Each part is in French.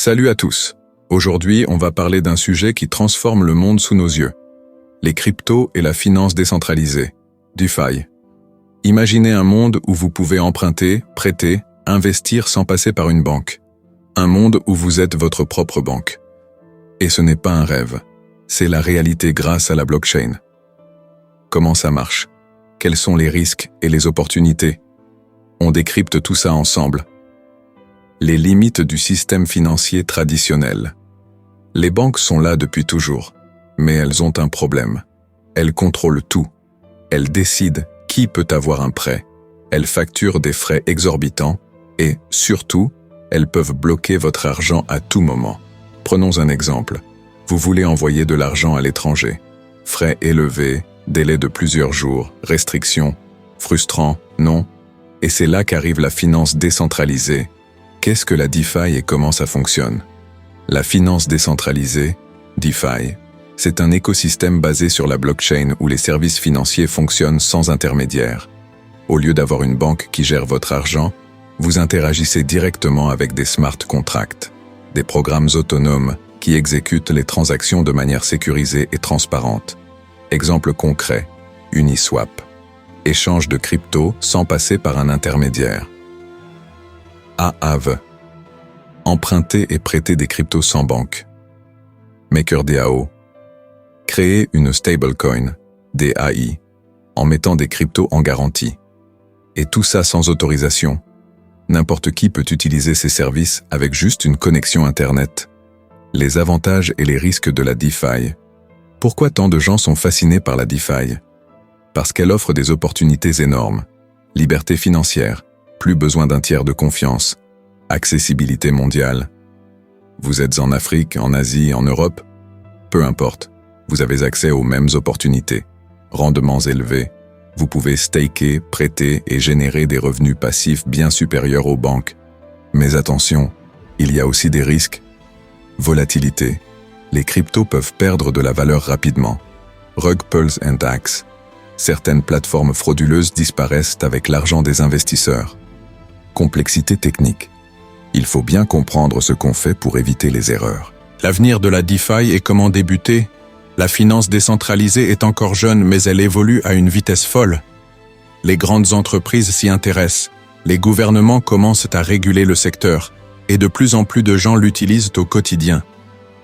Salut à tous. Aujourd'hui, on va parler d'un sujet qui transforme le monde sous nos yeux. Les cryptos et la finance décentralisée. DeFi. Imaginez un monde où vous pouvez emprunter, prêter, investir sans passer par une banque. Un monde où vous êtes votre propre banque. Et ce n'est pas un rêve. C'est la réalité grâce à la blockchain. Comment ça marche? Quels sont les risques et les opportunités? On décrypte tout ça ensemble. Les limites du système financier traditionnel. Les banques sont là depuis toujours, mais elles ont un problème. Elles contrôlent tout. Elles décident qui peut avoir un prêt. Elles facturent des frais exorbitants et, surtout, elles peuvent bloquer votre argent à tout moment. Prenons un exemple. Vous voulez envoyer de l'argent à l'étranger. Frais élevés, délai de plusieurs jours, restrictions. Frustrant, non? Et c'est là qu'arrive la finance décentralisée. Qu'est-ce que la DeFi et comment ça fonctionne? La finance décentralisée, DeFi, c'est un écosystème basé sur la blockchain où les services financiers fonctionnent sans intermédiaire. Au lieu d'avoir une banque qui gère votre argent, vous interagissez directement avec des smart contracts, des programmes autonomes qui exécutent les transactions de manière sécurisée et transparente. Exemple concret, Uniswap. Échange de crypto sans passer par un intermédiaire. Aave. Emprunter et prêter des cryptos sans banque. MakerDAO. Créer une stablecoin, DAI, en mettant des cryptos en garantie. Et tout ça sans autorisation. N'importe qui peut utiliser ces services avec juste une connexion Internet. Les avantages et les risques de la DeFi. Pourquoi tant de gens sont fascinés par la DeFi? Parce qu'elle offre des opportunités énormes. Liberté financière, plus besoin d'un tiers de confiance. Accessibilité mondiale. Vous êtes en Afrique, en Asie, en Europe? Peu importe, vous avez accès aux mêmes opportunités. Rendements élevés. Vous pouvez staker, prêter et générer des revenus passifs bien supérieurs aux banques. Mais attention, il y a aussi des risques. Volatilité. Les cryptos peuvent perdre de la valeur rapidement. Rug pulls and hacks. Certaines plateformes frauduleuses disparaissent avec l'argent des investisseurs. Complexité technique. Il faut bien comprendre ce qu'on fait pour éviter les erreurs. L'avenir de la DeFi et comment débuter? La finance décentralisée est encore jeune, mais elle évolue à une vitesse folle. Les grandes entreprises s'y intéressent. Les gouvernements commencent à réguler le secteur. Et de plus en plus de gens l'utilisent au quotidien.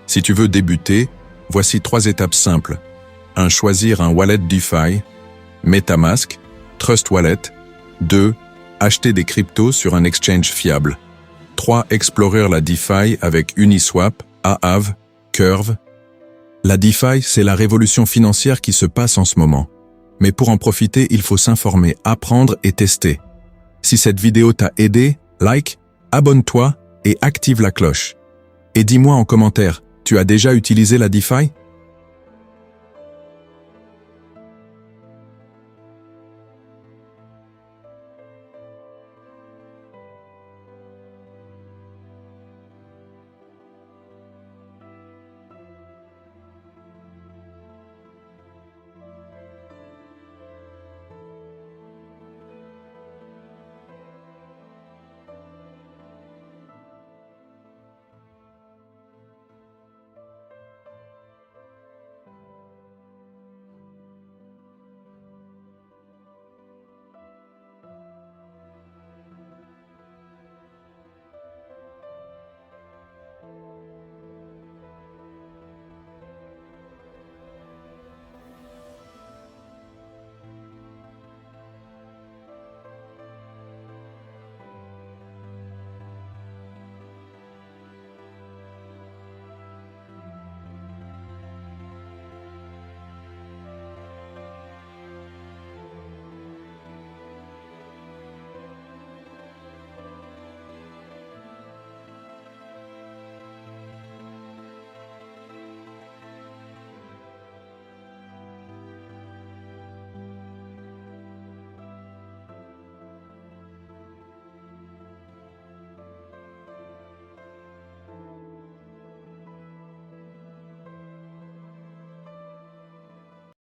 Si tu veux débuter, voici 3 étapes simples. 1. Choisir un wallet DeFi. MetaMask, Trust Wallet. 2. Acheter des cryptos sur un exchange fiable. 3. Explorer la DeFi avec Uniswap, Aave, Curve. La DeFi, c'est la révolution financière qui se passe en ce moment. Mais pour en profiter, il faut s'informer, apprendre et tester. Si cette vidéo t'a aidé, like, abonne-toi et active la cloche. Et dis-moi en commentaire, tu as déjà utilisé la DeFi?